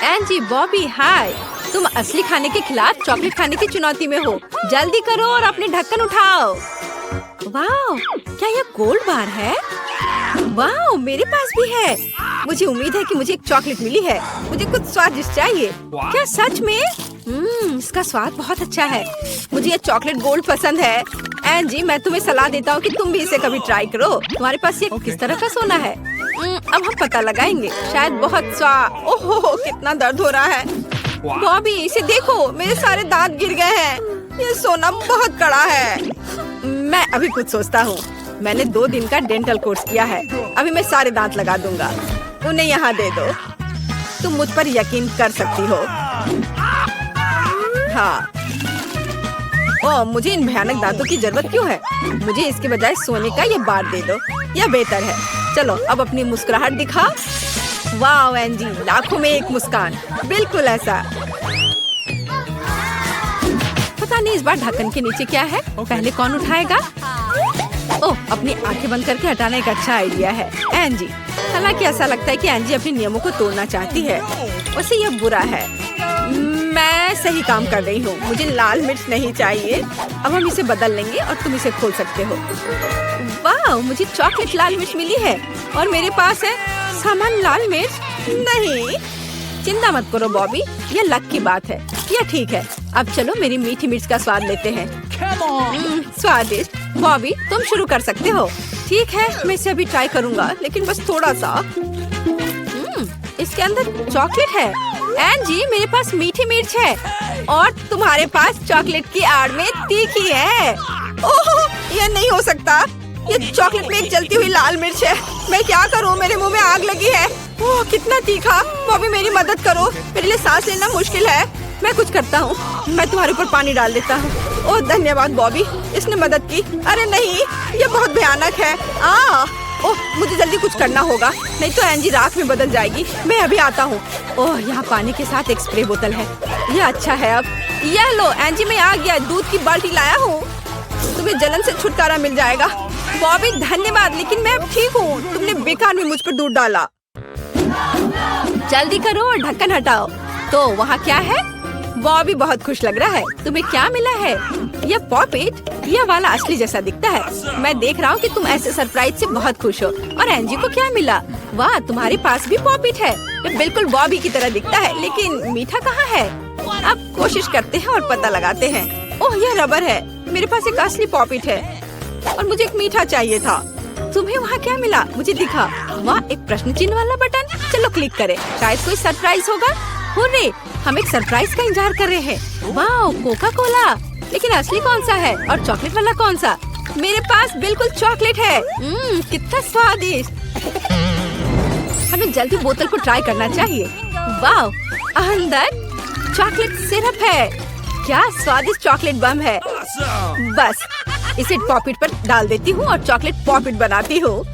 एंजी, बॉबी, हाय। तुम असली खाने के खिलाफ चॉकलेट खाने की चुनौती में हो। जल्दी करो और अपने ढक्कन उठाओ। वाह, क्या यह गोल्ड बार है? वाह, मेरे पास भी है। मुझे उम्मीद है कि मुझे एक चॉकलेट मिली है। मुझे कुछ स्वादिष्ट चाहिए। क्या सच में? इसका स्वाद बहुत अच्छा है। मुझे ये चॉकलेट गोल्ड पसंद है। एंजी, मैं तुम्हें सलाह देता हूँ कि तुम भी इसे कभी ट्राई करो। तुम्हारे पास ये किस तरह का सोना है? अब हम पता लगाएंगे। शायद बहुत ओहो, कितना दर्द हो रहा है। बॉबी, इसे देखो, मेरे सारे दांत गिर गए हैं। ये सोना बहुत कड़ा है। मैं अभी कुछ सोचता हूँ। मैंने 2 दिन का डेंटल कोर्स किया है। अभी मैं सारे दांत लगा दूंगा। उन्हें यहाँ दे दो। तुम मुझ पर यकीन कर सकती हो। हाँ। ओह, मुझे इन भयानक दांतों की जरूरत क्यों है? मुझे इसके बजाय सोने का ये बार दे दो। यह बेहतर है। चलो, अब अपनी मुस्कुराहट दिखा। वाह एंजी, लाखों में एक मुस्कान। बिल्कुल ऐसा। पता नहीं इस बार ढक्कन के नीचे क्या है। पहले कौन उठाएगा? ओह, अपनी आंखें बंद करके हटाना एक अच्छा आइडिया है। एंजी, हालांकि ऐसा लगता है कि एंजी अपने नियमों को तोड़ना चाहती है। उसे यह बुरा है। मैं सही काम कर रही हूँ। मुझे लाल मिर्च नहीं चाहिए। अब हम इसे बदल लेंगे और तुम इसे खोल सकते हो। वाह, मुझे चॉकलेट लाल मिर्च मिली है और मेरे पास है सामान लाल मिर्च नहीं। चिंता मत करो बॉबी, ये लक की बात है। यह ठीक है। अब चलो मेरी मीठी मिर्च का स्वाद लेते हैं। स्वादिष्ट। बॉबी, तुम शुरू कर सकते हो। ठीक है, मैं इसे अभी ट्राई करूँगा, लेकिन बस थोड़ा सा। इसके अंदर चॉकलेट है। एंजी, मेरे पास मीठी मिर्च है और तुम्हारे पास चॉकलेट की आड़ में तीखी है। ओह, यह नहीं हो सकता। ये चॉकलेट में एक जलती हुई लाल मिर्च है। मैं क्या करूं? मेरे मुंह में आग लगी है। ओह, कितना तीखा। बॉबी, मेरी मदद करो। मेरे लिए सांस लेना मुश्किल है। मैं कुछ करता हूँ। मैं तुम्हारे ऊपर पानी डाल देता हूँ। ओह, धन्यवाद बॉबी, इसने मदद की। अरे नहीं, ये बहुत भयानक है। ओह, मुझे जल्दी कुछ करना होगा, नहीं तो एंजी राख में बदल जाएगी। मैं अभी आता हूँ। ओह, यहाँ पानी के साथ एक स्प्रे बोतल है। यह अच्छा है। अब यह लो एंजी, मैं आ गया। दूध की बाल्टी लाया हूँ। तुम्हें जलन से छुटकारा मिल जाएगा। बॉबी, धन्यवाद, लेकिन मैं अब ठीक हूँ। तुमने बेकार में मुझ पर दूध डाला। जल्दी करो और ढक्कन हटाओ। तो वहाँ क्या है? बॉबी बहुत खुश लग रहा है। तुम्हें क्या मिला है? यह पॉपिट। यह वाला असली जैसा दिखता है। मैं देख रहा हूँ कि तुम ऐसे सरप्राइज से बहुत खुश हो। और एंजी को क्या मिला? वाह, तुम्हारे पास भी पॉपिट है। ये बिल्कुल बॉबी की तरह दिखता है, लेकिन मीठा कहाँ है? अब कोशिश करते हैं और पता लगाते हैं। ओह, यह रबर है। मेरे पास एक असली पॉपिट है और मुझे एक मीठा चाहिए था। तुम्हें वहाँ क्या मिला? मुझे दिखा। वाह, एक प्रश्न चिन्ह वाला बटन। चलो क्लिक करें, शायद कोई सरप्राइज होगा। हुर्रे, हम एक सरप्राइज का इंतजार कर रहे हैं। वाह, कोका कोला। लेकिन असली कौन सा है और चॉकलेट वाला कौन सा? मेरे पास बिल्कुल चॉकलेट है। कितना स्वादिष्ट। हमें जल्दी बोतल को ट्राई करना चाहिए। वाह, अंदर चॉकलेट सिरप है। क्या स्वादिष्ट चॉकलेट बम है। बस इसे पॉपिट पर डाल देती हूँ और चॉकलेट पॉपिट बनाती हूँ।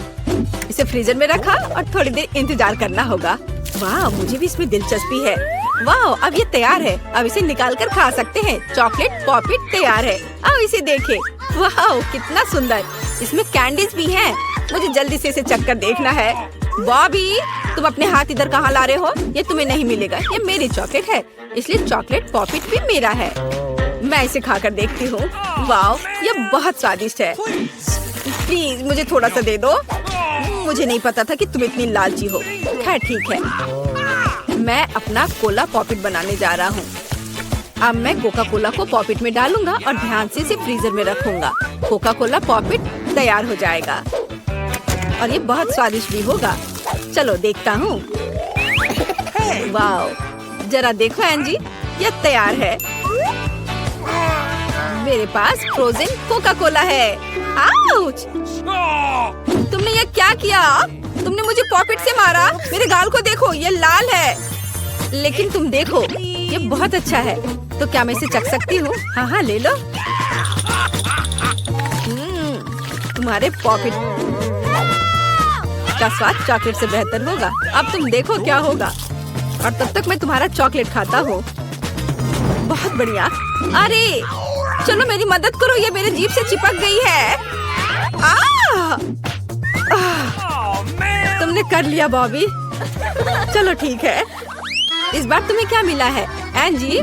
इसे फ्रीजर में रखा और थोड़ी देर इंतजार करना होगा। वाह, मुझे भी इसमें दिलचस्पी है। वाह, अब ये तैयार है। अब इसे निकाल कर खा सकते हैं। चॉकलेट पॉपिट तैयार है। अब इसे देखें। वाह, कितना सुंदर। इसमें कैंडीज भी हैं। मुझे जल्दी से इसे चखकर देखना है। बॉबी, तुम अपने हाथ इधर कहाँ ला रहे हो? ये तुम्हें नहीं मिलेगा। ये मेरी चॉकलेट है, इसलिए चॉकलेट पॉपिट भी मेरा है। मैं इसे खाकर देखती हूँ। वाह, ये बहुत स्वादिष्ट है। प्लीज मुझे थोड़ा सा दे दो। मुझे नहीं पता था कि तुम इतनी लालची हो। खैर ठीक है। मैं अपना कोला पॉपिट बनाने जा रहा हूँ। अब मैं कोका कोला को पॉपिट में डालूंगा और ध्यान से इसे फ्रीजर में रखूंगा। कोका कोला पॉपिट तैयार हो जाएगा और ये बहुत स्वादिष्ट भी होगा। चलो देखता हूँ। वाह, जरा देखो एंजी, ये तैयार है। मेरे पास फ्रोजन कोका कोला है। आउच! तुमने ये क्या किया? तुमने मुझे पॉपिट से मारा। मेरे गाल को देखो, ये लाल है। लेकिन तुम देखो, ये बहुत अच्छा है। तो क्या मैं इसे चख सकती हूँ? हाँ हाँ, ले लो। तुम्हारे पॉपिट का स्वाद चॉकलेट से बेहतर होगा। अब तुम देखो क्या होगा। और तब तक मैं तुम्हारा चॉकलेट खाता हूँ। बहुत बढ़िया। अरे चलो मेरी मदद करो, ये मेरे जीभ से चिपक गई है। तुमने कर लिया बॉबी। चलो ठीक है। इस बार तुम्हें क्या मिला है? एंजी,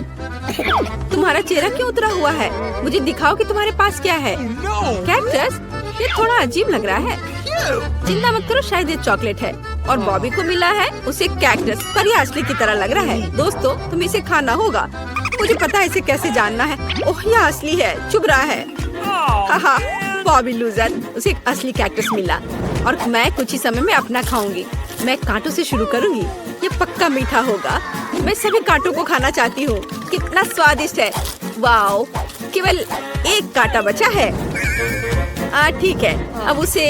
तुम्हारा चेहरा क्यों उतरा हुआ है? मुझे दिखाओ कि तुम्हारे पास क्या है। कैक्टस? ये थोड़ा अजीब लग रहा है। चिंता मत करो, शायद ये चॉकलेट है। और बॉबी को मिला है उसे कैक्टस, पर ये असली की तरह लग रहा है। दोस्तों, तुम्हें इसे खाना होगा। मुझे पता है इसे कैसे जानना है। ओह, यह असली है, चुभ रहा है। हाहा, बॉबी लूजर, उसे एक असली कैक्टस मिला और मैं कुछ ही समय में अपना खाऊंगी। मैं कांटों से शुरू करूंगी। ये पक्का मीठा होगा। मैं सभी कांटों को खाना चाहती हूँ। कितना स्वादिष्ट है। वाओ, केवल एक कांटा बचा है। ठीक है, अब उसे,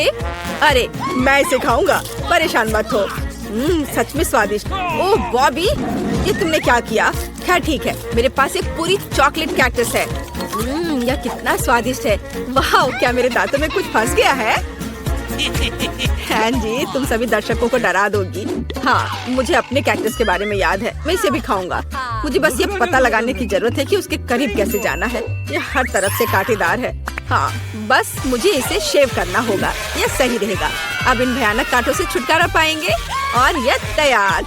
अरे मैं इसे खाऊंगा, परेशान मत हो। सच में स्वादिष्ट। ओह बॉबी, ये तुमने क्या किया? खैर ठीक है, मेरे पास एक पूरी चॉकलेट कैक्टस है। यह कितना स्वादिष्ट है। वाह, क्या मेरे दांतों में कुछ फंस गया है? हाँ जी, तुम सभी दर्शकों को डरा दोगी। हाँ, मुझे अपने कैक्टस के बारे में याद है। मैं इसे भी खाऊंगा। मुझे बस ये पता लगाने की जरूरत है कि उसके करीब कैसे जाना है। ये हर तरफ से कांटेदार है। हाँ, बस मुझे इसे शेव करना होगा। यह सही रहेगा। अब इन भयानक कांटों से छुटकारा पाएंगे और यह तैयार।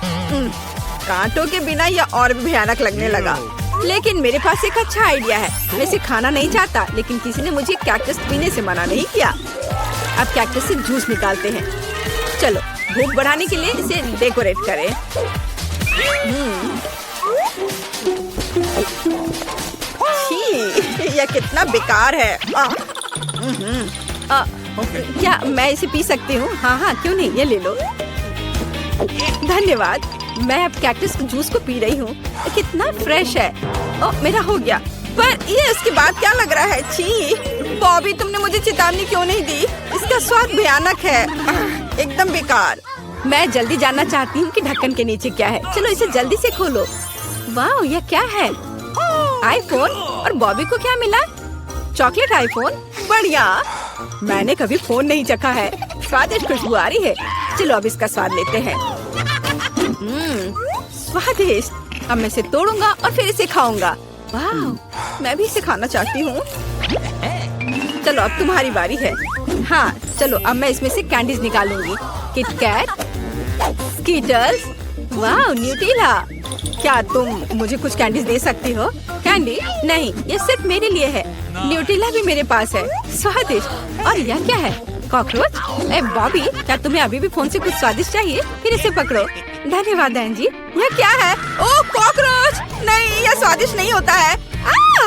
कांटों के बिना यह और भी भयानक लगने लगा। लेकिन मेरे पास एक अच्छा आइडिया है। मैं इसे खाना नहीं चाहता, लेकिन किसी ने मुझे कैक्टस पीने से मना नहीं किया। अब कैक्टस से जूस निकालते हैं। चलो, भूख बढ़ाने के लिए इसे डेकोरेट करें। यह कितना बेकार है। क्या मैं इसे पी सकती हूँ? हाँ, क्यों नहीं, ये ले लो। धन्यवाद। मैं अब कैक्टस जूस को पी रही हूँ। कितना फ्रेश है। ओह, मेरा हो गया। पर ये उसके बाद क्या लग रहा है? छी, बॉबी, तुमने मुझे चेतावनी क्यों नहीं दी? इसका स्वाद भयानक है, एकदम बेकार। मैं जल्दी जानना चाहती हूँ कि ढक्कन के नीचे क्या है। चलो इसे जल्दी से खोलो। वाह, यह क्या है? आईफोन। और बॉबी को क्या मिला? Chocolate iPhone. बढ़िया। मैंने कभी फोन नहीं चखा है। स्वादिष्ट खुशबू आ रही है। चलो अब इसका स्वाद लेते हैं। स्वादिष्ट। अब मैं इसे तोड़ूंगा और फिर इसे खाऊंगा। वाह, मैं भी इसे खाना चाहती हूँ। चलो अब तुम्हारी बारी है। हाँ, चलो अब मैं इसमें से कैंडीज निकालूंगी। किटकैट, स्कीटर्स, वाह, न्यूटेला। क्या तुम मुझे कुछ कैंडीज दे सकती हो? कैंडी? नहीं, ये सिर्फ मेरे लिए है। न्यूटेला भी मेरे पास है। स्वादिष्ट। और यह क्या है? कॉकरोच? ए बॉबी, क्या तुम्हें अभी भी फोन से कुछ स्वादिष्ट चाहिए? फिर इसे पकड़ो। धन्यवाद एंजी। यह क्या है? ओह, कॉकरोच! नहीं, यह स्वादिष्ट नहीं होता है।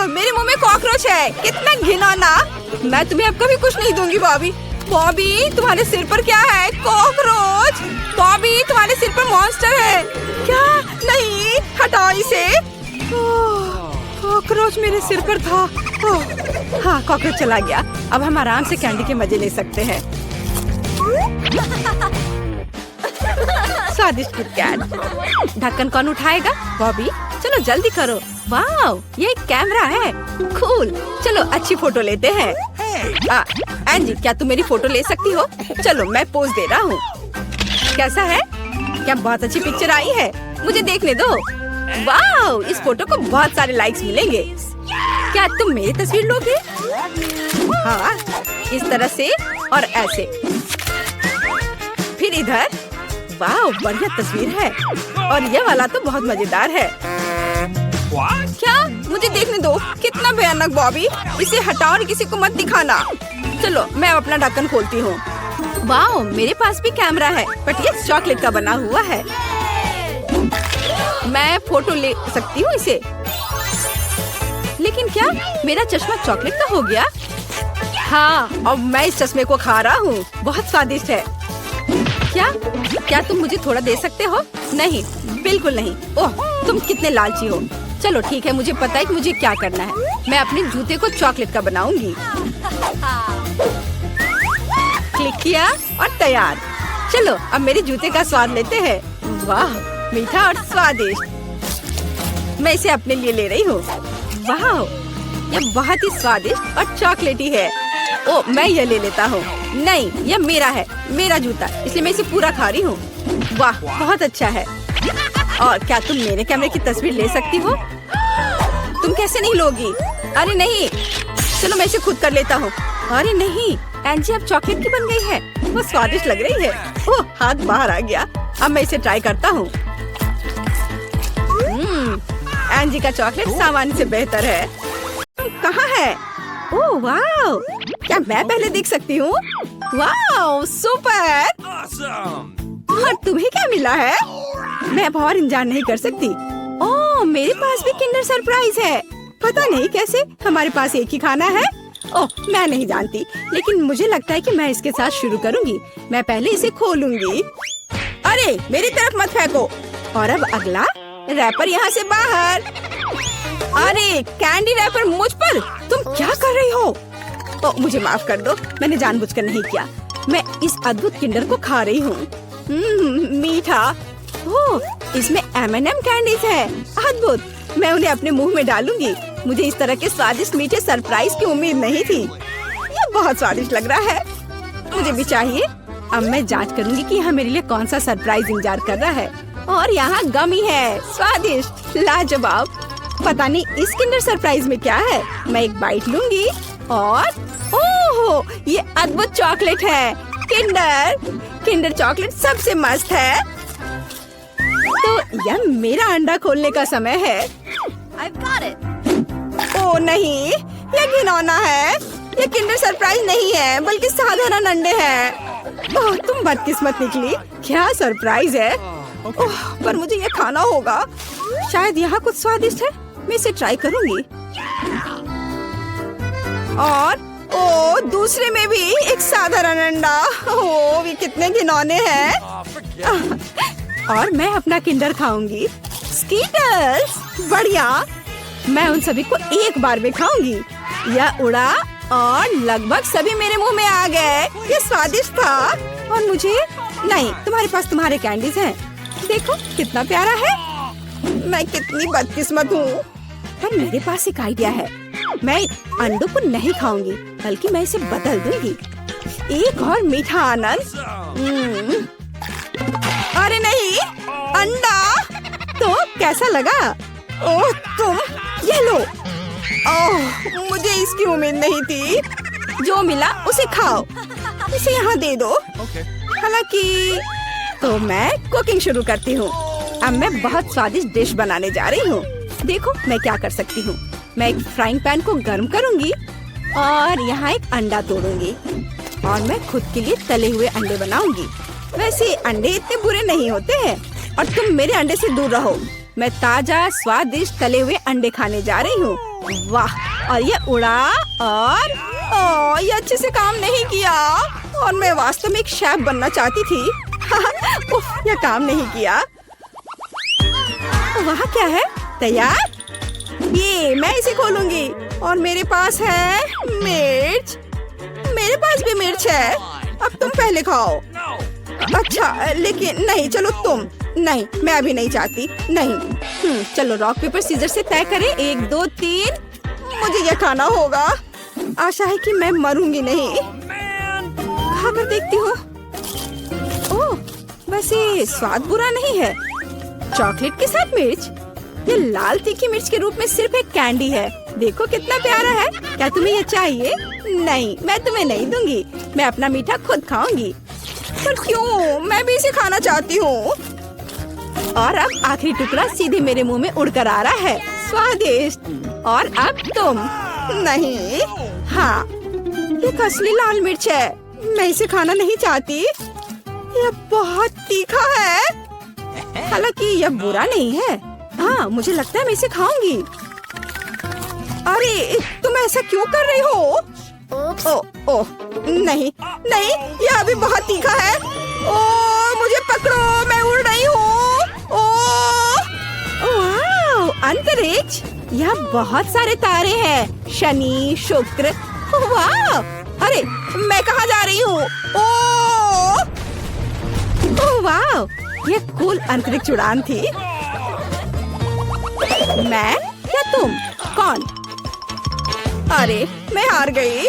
मेरे मुंह में कॉकरोच है। कितना घिनौना। मैं तुम्हें अब कभी कुछ नहीं दूंगी बॉबी। बॉबी, तुम्हारे सिर पर क्या है? कॉकरोच। बॉबी, तुम्हारे सिर पर मॉन्स्टर है। क्या? नहीं, हटाओ इसे। कॉकरोच मेरे सिर पर था। हाँ, कॉकरोच चला गया। अब हम आराम से कैंडी के मजे ले सकते हैं। स्वादिष्ट किटकैट। ढक्कन कौन उठाएगा? बॉबी, चलो जल्दी करो। वाह, ये एक कैमरा है। कूल। चलो अच्छी फोटो लेते हैं। एंजी, क्या तुम मेरी फोटो ले सकती हो? चलो मैं पोज दे रहा हूँ। कैसा है? क्या बहुत अच्छी पिक्चर आई है? मुझे देखने दो। वाह, इस फोटो को बहुत सारे लाइक्स मिलेंगे। क्या तुम मेरी तस्वीर लोगे? हाँ, इस तरह से और ऐसे। फिर इधर। वाह, बढ़िया तस्वीर है। और यह वाला तो बहुत मजेदार है। क्या? मुझे देखने दो। कितना भयानक बॉबी। इसे हटाओ और किसी को मत दिखाना। चलो मैं अपना ढक्कन खोलती हूँ। वाह, मेरे पास भी कैमरा है, बट ये चॉकलेट का बना हुआ है। मैं फोटो ले सकती हूँ इसे। लेकिन क्या मेरा चश्मा चॉकलेट का हो गया? हाँ, अब मैं इस चश्मे को खा रहा हूँ। बहुत स्वादिष्ट है। क्या तुम मुझे थोड़ा दे सकते हो? नहीं, बिल्कुल नहीं। ओह, तुम कितने लालची हो। चलो ठीक है, मुझे पता है कि मुझे क्या करना है। मैं अपने जूते को चॉकलेट का बनाऊंगी। क्लिक किया और तैयार। चलो अब मेरे जूते का स्वाद लेते हैं। वाह, मीठा और स्वादिष्ट। मैं इसे अपने लिए ले रही हूँ। वाह, ये बहुत ही स्वादिष्ट और चॉकलेटी है। ओ, मैं ये ले लेता हूँ। नहीं, यह मेरा है, मेरा जूता, इसलिए मैं इसे पूरा खा रही हूँ। वाह, बहुत अच्छा है। और क्या तुम मेरे कैमरे की तस्वीर ले सकती हो? तुम कैसे नहीं लोगी? अरे नहीं, चलो मैं इसे खुद कर लेता हूँ। अरे नहीं, एंजी अब चॉकलेट की बन गई है। वो स्वादिष्ट लग रही है। ओह, हाथ बाहर आ गया। अब मैं इसे ट्राई करता हूँ। एंजी का चॉकलेट सामान से बेहतर है। कहाँ है? ओह वाह, क्या मैं पहले देख सकती हूँ? वाह सुपर। और तुम्हें क्या मिला है? मैं अब और इंतजार नहीं कर सकती। ओह मेरे पास भी किंडर सरप्राइज है। पता नहीं कैसे हमारे पास एक ही खाना है। ओह मैं नहीं जानती, लेकिन मुझे लगता है कि मैं इसके साथ शुरू करूंगी। मैं पहले इसे खोलूंगी। अरे मेरी तरफ मत फेंको। और अब अगला रैपर यहाँ से बाहर। अरे कैंडी रैपर मुझ पर, तुम क्या कर रही हो? ओह मुझे माफ कर दो, मैंने जानबूझकर नहीं किया। मैं इस अद्भुत किंडर को खा रही हूँ। मीठा। ओह इसमें M&M कैंडीज है। अद्भुत, मैं उन्हें अपने मुंह में डालूंगी। मुझे इस तरह के स्वादिष्ट मीठे सरप्राइज की उम्मीद नहीं थी। ये बहुत स्वादिष्ट लग रहा है, मुझे भी चाहिए। अब मैं जांच करूंगी कि यहाँ मेरे लिए कौन सा सरप्राइज इंतजार कर रहा है। और यहाँ गमी है, स्वादिष्ट, लाजवाब। पता नहीं इस किंडर सरप्राइज में क्या है। मैं एक बाइट लूंगी और ओह ये अद्भुत चॉकलेट है। किंडर चॉकलेट सबसे मस्त है। तो यह मेरा अंडा खोलने का समय है। I've got it. ओह नहीं, यह घिनौना है। यह किंडर सरप्राइज नहीं है, बल्कि साधारण अंडे हैं। ओह तुम बदकिस्मत निकली। क्या सरप्राइज है? ओह पर मुझे यह खाना होगा। शायद यहाँ कुछ स्वादिष्ट है, मैं इसे ट्राई करूंगी। और ओह दूसरे में भी एक साधारण अंडा। ओह ये कितने घिनौने हैं। और मैं अपना किंडर खाऊंगी। स्कीटर्स, बढ़िया। मैं उन सभी को एक बार में खाऊंगी। यह उड़ा और लगभग सभी मेरे मुंह में आ गए। ये स्वादिष्ट था। और मुझे नहीं, तुम्हारे पास तुम्हारे कैंडीज हैं। देखो कितना प्यारा है। मैं कितनी बदकिस्मत हूँ। पर मेरे पास एक आइडिया है। मैं अंडों को नहीं खाऊंगी, बल्कि मैं इसे बदल दूंगी। एक और मीठा आनंद। अरे नहीं, अंडा। तो कैसा लगा? ओह तुम ये लो। ओह मुझे इसकी उम्मीद नहीं थी। जो मिला उसे खाओ। इसे यहाँ दे दो। हालांकि तो मैं कुकिंग शुरू करती हूँ। अब मैं बहुत स्वादिष्ट डिश बनाने जा रही हूँ। देखो मैं क्या कर सकती हूँ। मैं एक फ्राइंग पैन को गर्म करूँगी और यहाँ एक अंडा तोड़ूंगी। और मैं खुद के लिए तले हुए अंडे बनाऊंगी। वैसे अंडे इतने बुरे नहीं होते हैं। और तुम मेरे अंडे से दूर रहो। मैं ताजा स्वादिष्ट तले हुए अंडे खाने जा रही हूँ। वाह, और ये उड़ा और ये अच्छे से काम नहीं किया। और मैं वास्तव में एक शेफ बनना चाहती थी। उफ, यह काम नहीं किया। वहाँ क्या है? तैयार? ये मैं इसे खोलूंगी। और मेरे पास है मिर्च। मेरे पास भी मिर्च है। अब तुम पहले खाओ। अच्छा लेकिन नहीं, चलो तुम। नहीं, मैं अभी नहीं चाहती। नहीं। चलो रॉक पेपर सीजर से तय करें। 1 2 3। मुझे यह खाना होगा। आशा है कि मैं मरूंगी नहीं। खबर देखती हूँ। ओह वैसे स्वाद बुरा नहीं है। चॉकलेट के साथ मिर्च। ये लाल तीखी मिर्च के रूप में सिर्फ एक कैंडी है। देखो कितना प्यारा है। क्या तुम्हें ये चाहिए? नहीं, मैं तुम्हें नहीं दूंगी। मैं अपना मीठा खुद खाऊंगी। पर क्यों? मैं भी इसे खाना चाहती हूँ। और अब आखिरी टुकड़ा सीधे मेरे मुंह में उड़कर आ रहा है। स्वादिष्ट। और अब तुम। नहीं। हाँ, ये असली लाल मिर्च है। मैं इसे खाना नहीं चाहती। यह बहुत तीखा है। हालांकि यह बुरा नहीं है। हाँ, मुझे लगता है मैं इसे खाऊंगी। अरे तुम ऐसा क्यों कर रही हो? ओह नहीं नहीं, यह अभी बहुत तीखा है। ओह मुझे पकड़ो, मैं उड़ रही हूँ। ओह अंतरिक्ष। यह बहुत सारे तारे हैं। शनि, शुक्र। वाह, अरे मैं कहाँ जा रही हूँ? ओह वाह, यह कूल अंतरिक्ष उड़ान थी। मैं या तुम? कौन? अरे मैं हार गई।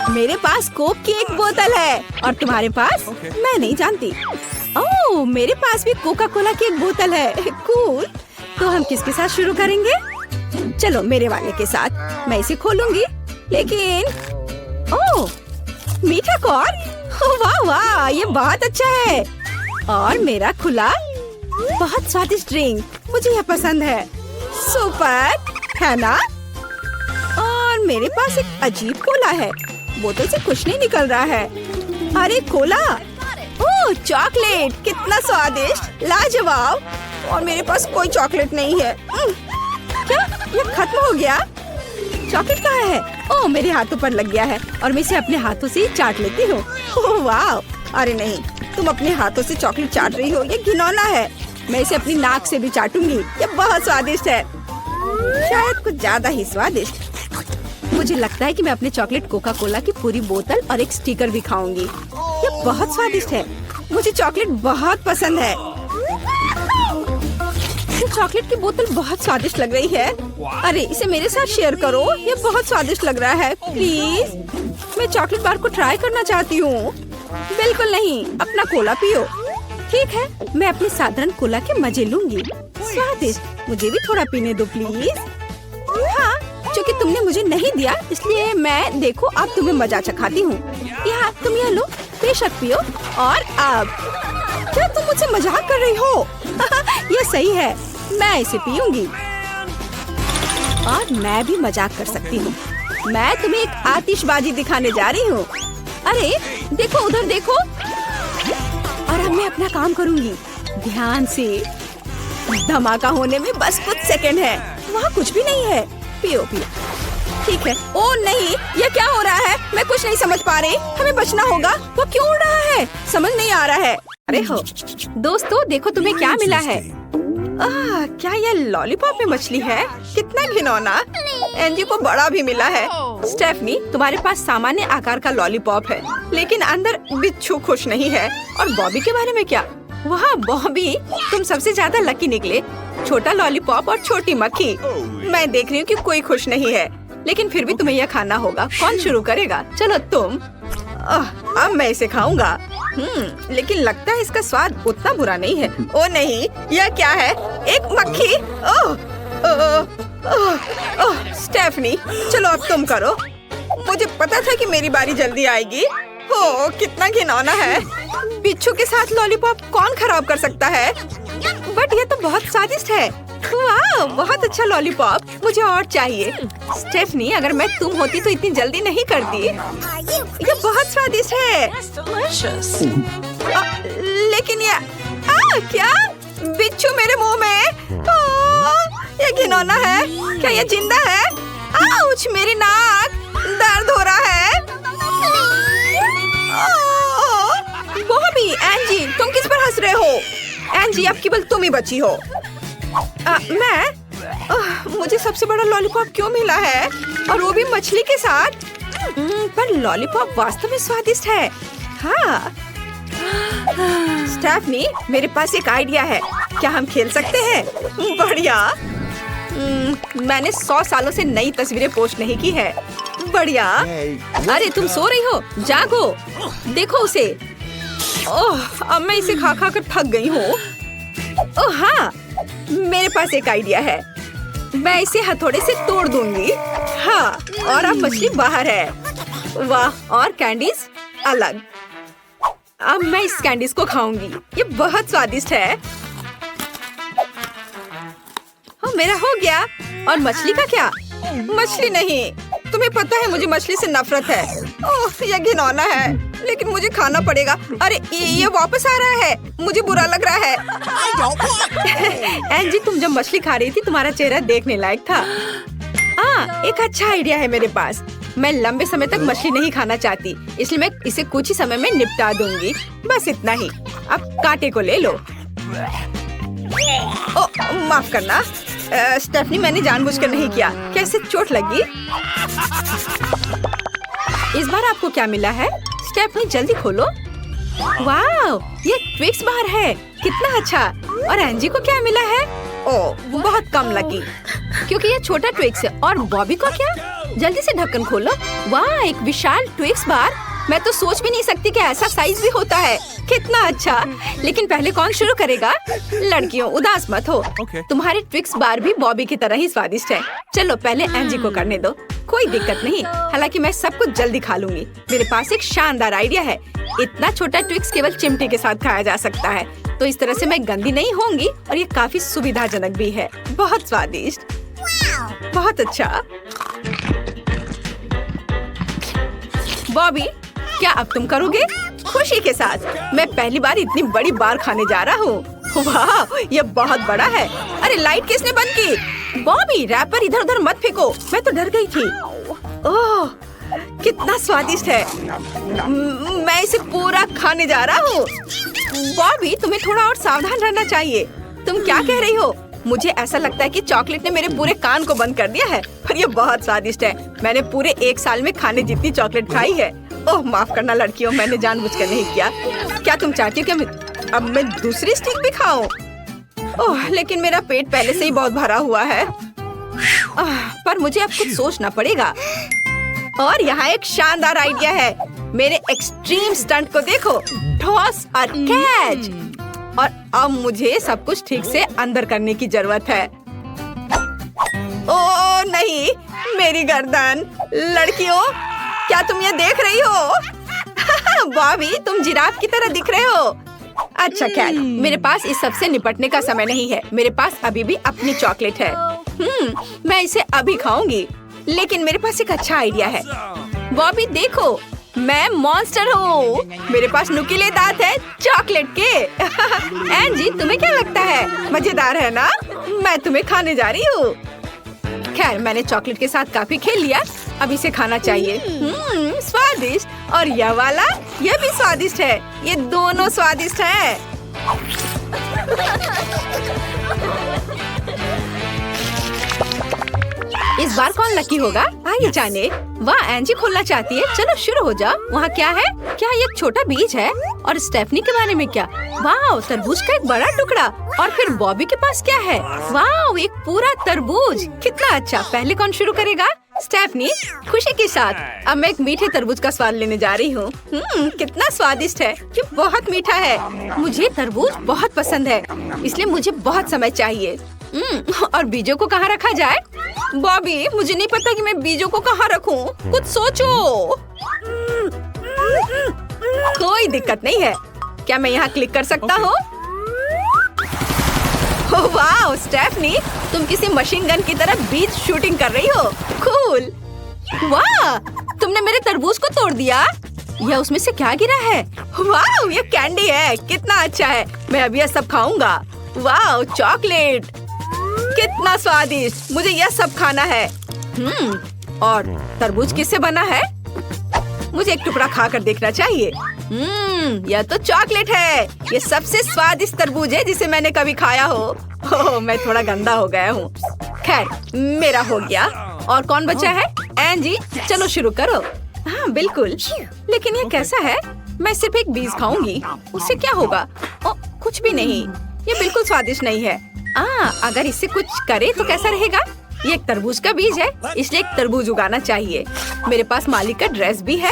मेरे पास कोक की एक बोतल है और तुम्हारे पास? मैं नहीं जानती। ओह मेरे पास भी कोका कोला की एक बोतल है। कूल। तो हम किसके साथ शुरू करेंगे? चलो मेरे वाले के साथ। मैं इसे खोलूंगी। लेकिन ओह मीठा कॉर्न। वाह वाह, ये बहुत अच्छा है। और मेरा खुला बहुत स्वादिष्ट ड्रिंक, मुझे यह पसंद है। सुपर है ना? और मेरे पास एक अजीब कोला है, बोतल से कुछ नहीं निकल रहा है। अरे कोला, ओह चॉकलेट, कितना स्वादिष्ट, लाजवाब। और मेरे पास कोई चॉकलेट नहीं है। क्या ये खत्म हो गया? चॉकलेट कहाँ है? ओह मेरे हाथों पर लग गया है और मैं इसे अपने हाथों से ही चाट लेती हूँ। ओह वाह! अरे नहीं, तुम अपने हाथों से चॉकलेट चाट रही हो, ये घिनौना है। मैं इसे अपनी नाक से भी चाटूंगी, ये बहुत स्वादिष्ट है, शायद कुछ ज्यादा ही स्वादिष्ट। मुझे लगता है कि मैं अपने चॉकलेट कोका कोला की पूरी बोतल और एक स्टिकर भी खाऊंगी। ये बहुत स्वादिष्ट है, मुझे चॉकलेट बहुत पसंद है। ये चॉकलेट की बोतल बहुत स्वादिष्ट लग रही है। अरे इसे मेरे साथ शेयर करो, ये बहुत स्वादिष्ट लग रहा है। प्लीज, मैं चॉकलेट बार को ट्राई करना चाहती हूँ। बिल्कुल नहीं, अपना कोला पियो। ठीक है, मैं अपने साधारण कोला के मजे लूंगी। स्वादिष्ट, मुझे भी थोड़ा पीने दो प्लीज। हाँ, क्योंकि तुमने मुझे नहीं दिया इसलिए मैं, देखो अब तुम्हें मजा चखाती हूँ। यहाँ तुम यह लो, बेशक पियो। और अब क्या तुम मुझसे मजाक कर रही हो? ये सही है, मैं इसे पीऊंगी। और मैं भी मजाक कर सकती हूँ, मैं तुम्हें एक आतिशबाजी दिखाने जा रही हूँ। अरे देखो, उधर देखो। और अब मैं अपना काम करूंगी ध्यान से। धमाका होने में बस कुछ सेकंड है। वहाँ कुछ भी नहीं है। पियो पियो। ठीक है। ओ नहीं, ये क्या हो रहा है? मैं कुछ नहीं समझ पा रही। हमें बचना होगा। वो क्यों उड़ रहा है? समझ नहीं आ रहा है। अरे हो दोस्तों, देखो तुम्हें क्या मिला है। क्या ये लॉलीपॉप में मछली है? कितना घिनौना। एंजी को बड़ा भी मिला है। स्टेफनी, तुम्हारे पास सामान्य आकार का लॉलीपॉप है, लेकिन अंदर बिच्छू खुश नहीं है। और बॉबी के बारे में क्या? वहाँ बॉबी, तुम सबसे ज्यादा लकी निकले। छोटा लॉलीपॉप और छोटी मक्खी। मैं देख रही हूँ कि कोई खुश नहीं है, लेकिन फिर भी तुम्हें यह खाना होगा। कौन शुरू करेगा? चलो तुम। अब मैं इसे खाऊंगा। लेकिन लगता है इसका स्वाद उतना बुरा नहीं है। ओ नहीं, यह क्या है? एक मक्खी। स्टेफनी, चलो अब तुम करो। मुझे पता था कि मेरी बारी जल्दी आएगी। ओ कितना घिनौना है। बिच्छू के साथ लॉलीपॉप कौन खराब कर सकता है? बट ये तो बहुत स्वादिष्ट है। वाह, बहुत अच्छा लॉलीपॉप, मुझे और चाहिए। स्टेफनी, अगर मैं तुम होती तो इतनी जल्दी नहीं करती। ये बहुत स्वादिष्ट है। लेकिन ये क्या? बिच्छू मेरे मुंह में। ये घिनौना है। क्या ये जिंदा है? आउच, मेरी नाक दर्द हो रहा है। बॉबी, एंजी, तुम किस पर हंस रहे हो? एंजी, अब केवल तुम ही बची हो। मुझे सबसे बड़ा लॉलीपॉप क्यों मिला है? और वो भी मछली के साथ। पर लॉलीपॉप वास्तव में स्वादिष्ट है। हाँ। स्टेफनी, मेरे पास एक आइडिया है। क्या हम खेल सकते हैं? बढ़िया। मैंने 100 सालों से नई तस्वीरें पोस्ट नहीं की है। बढ़िया। अरे तुम सो रही हो? जागो, देखो उसे। ओह, अब मैं इसे खा खा कर थक गई हूँ। ओह हाँ, मेरे पास एक आइडिया है। मैं इसे हथौड़े से तोड़ दूंगी। हाँ, और अब मछली बाहर है। वाह, और कैंडीज अलग। अब मैं इस कैंडीज को खाऊंगी, ये बहुत स्वादिष्ट है। मेरा हो गया। और मछली का क्या? मछली नहीं, तुम्हें पता है मुझे मछली से नफरत है। ओह, यह घिनौना है, लेकिन मुझे खाना पड़ेगा। अरे ये वापस आ रहा है, मुझे बुरा लग रहा है। एंजी, तुम जब मछली खा रही थी तुम्हारा चेहरा देखने लायक था। एक अच्छा आइडिया है मेरे पास। मैं लंबे समय तक मछली नहीं खाना चाहती, इसलिए मैं इसे कुछ ही समय में निपटा दूंगी। बस इतना ही। अब कांटे को ले लो। ओह, माफ करना स्टेफनी, मैंने जानबूझकर नहीं किया। कैसे चोट लगी? इस बार आपको क्या मिला है? स्टेफनी, जल्दी खोलो। वाह, ये ट्विक्स बार है, कितना अच्छा। और एंजी को क्या मिला है? ओह, बहुत कम लगी, क्योंकि ये छोटा ट्विक्स है। और बॉबी को क्या? जल्दी से ढक्कन खोलो। वाह, एक विशाल ट्विक्स बार। मैं तो सोच भी नहीं सकती कि ऐसा साइज भी होता है। कितना अच्छा। लेकिन पहले कौन शुरू करेगा? लड़कियों, उदास मत हो। तुम्हारे ट्विक्स बार भी बॉबी की तरह ही स्वादिष्ट है। चलो पहले एंजी को करने दो। कोई दिक्कत नहीं, हालांकि मैं सब कुछ जल्दी खा लूंगी। मेरे पास एक शानदार आइडिया है। इतना छोटा ट्विक्स केवल चिमटे के साथ खाया जा सकता है, तो इस तरह से मैं गंदी नहीं होंगी और ये काफी सुविधाजनक भी है। बहुत स्वादिष्ट, बहुत अच्छा। बॉबी, क्या अब तुम करोगे? खुशी के साथ। मैं पहली बार इतनी बड़ी बार खाने जा रहा हूँ। वाह, ये बहुत बड़ा है। अरे लाइट किसने बंद की? बॉबी, रैपर इधर उधर मत फेंको, मैं तो डर गई थी। ओह, कितना स्वादिष्ट है। मैं इसे पूरा खाने जा रहा हूँ। बॉबी, तुम्हें थोड़ा और सावधान रहना चाहिए। तुम क्या कह रही हो? मुझे ऐसा लगता है कि चॉकलेट ने मेरे पूरे कान को बंद कर दिया है, पर ये बहुत स्वादिष्ट है। मैंने पूरे 1 साल में खाने जितनी चॉकलेट खाई है। ओह, माफ करना लड़कियों, मैंने जानबूझकर नहीं किया। क्या तुम चाहती हो कि अब मैं दूसरी स्टिक भी खाऊं? ओह, लेकिन मेरा पेट पहले से ही बहुत भरा हुआ है। पर मुझे अब कुछ सोचना पड़ेगा। और यहाँ एक शानदार आइडिया है। मेरे एक्सट्रीम स्टंट को देखो, टॉस और कैच। और अब मुझे सब कुछ ठीक से अंदर करने की जरूरत है। ओह नहीं, मेरी गर्दन। लड़कियों, क्या तुम ये देख रही हो? बॉबी, तुम जिराफ की तरह दिख रहे हो। अच्छा खैर, मेरे पास इस सब से निपटने का समय नहीं है। मेरे पास अभी भी अपनी चॉकलेट है। मैं इसे अभी खाऊंगी। लेकिन मेरे पास एक अच्छा आइडिया है। बॉबी देखो, मैं मॉन्स्टर हूँ। मेरे पास नुकीले दांत है चॉकलेट के। एंजी, तुम्हें क्या लगता है? मजेदार है ना? मैं तुम्हें खाने जा रही हूँ। खैर, मैंने चॉकलेट के साथ काफी खेल लिया, अब इसे खाना चाहिए। स्वादिष्ट। और यह वाला, यह भी स्वादिष्ट है। ये दोनों स्वादिष्ट है। इस बार कौन लकी होगा? आइए जाने। वाह, एंजी खोलना चाहती है। चलो शुरू हो जाओ। वहाँ क्या है? क्या ये एक छोटा बीज है? और स्टेफनी के बारे में क्या? वाह, तरबूज का एक बड़ा टुकड़ा। और फिर बॉबी के पास क्या है? वाह, एक पूरा तरबूज। कितना अच्छा। पहले कौन शुरू करेगा? स्टेफनी, खुशी के साथ। अब मैं एक मीठे तरबूज का स्वाद लेने जा रही हूँ। कितना स्वादिष्ट है। ये बहुत मीठा है। मुझे तरबूज बहुत पसंद है, इसलिए मुझे बहुत समय चाहिए। और बीजों को कहाँ रखा जाए? बॉबी, मुझे नहीं पता कि मैं बीजों को कहाँ रखूं। कुछ सोचो। कोई दिक्कत नहीं है। क्या मैं यहाँ क्लिक कर सकता हूँ? वाह स्टेफनी, तुम किसी मशीन गन की तरह बीज शूटिंग कर रही हो। कूल। वाह, तुमने मेरे तरबूज को तोड़ दिया। यह उसमें से क्या गिरा है? वाह, ये कैंडी है। कितना अच्छा है। मैं अभी यह सब खाऊंगा। वाह, चॉकलेट, कितना स्वादिष्ट। मुझे यह सब खाना है। और तरबूज किससे बना है? मुझे एक टुकड़ा खाकर देखना चाहिए। यह तो चॉकलेट है। ये सबसे स्वादिष्ट तरबूज है जिसे मैंने कभी खाया हो। ओह, मैं थोड़ा गंदा हो गया हूँ। खैर, मेरा हो गया। और कौन बचा है? एंजी, चलो शुरू करो। हाँ बिल्कुल। लेकिन ये कैसा है? मैं सिर्फ एक बीज खाऊंगी, उससे क्या होगा? कुछ भी नहीं। ये बिल्कुल स्वादिष्ट नहीं है। अगर इससे कुछ करे तो कैसा रहेगा? ये एक तरबूज का बीज है, इसलिए एक तरबूज उगाना चाहिए। मेरे पास मालिक का ड्रेस भी है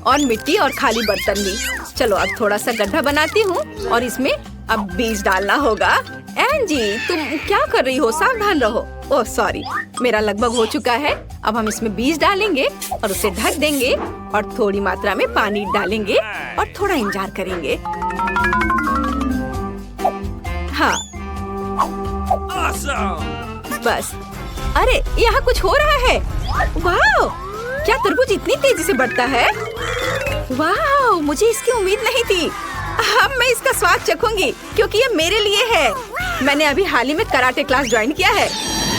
और मिट्टी और खाली बर्तन भी। चलो अब थोड़ा सा गड्ढा बनाती हूँ और इसमें अब बीज डालना होगा। एंजी, तुम क्या कर रही हो? सावधान रहो। ओह सॉरी, मेरा लगभग हो चुका है। अब हम इसमें बीज डालेंगे और उसे ढक देंगे और थोड़ी मात्रा में पानी डालेंगे और थोड़ा इंतजार करेंगे। हाँ बस। अरे यहाँ कुछ हो रहा है। वाह, क्या तरबूज इतनी तेजी से बढ़ता है? वाह, मुझे इसकी उम्मीद नहीं थी। अब मैं इसका स्वाद चखूंगी क्योंकि ये मेरे लिए है। मैंने अभी हाल ही में कराटे क्लास ज्वाइन किया है।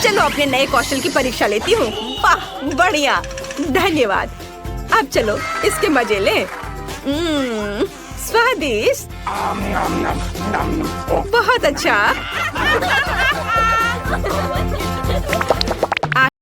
चलो अपने नए कौशल की परीक्षा लेती हूँ। वाह बढ़िया, धन्यवाद। अब चलो इसके मजे लें। स्वादिष्ट, बहुत अच्छा।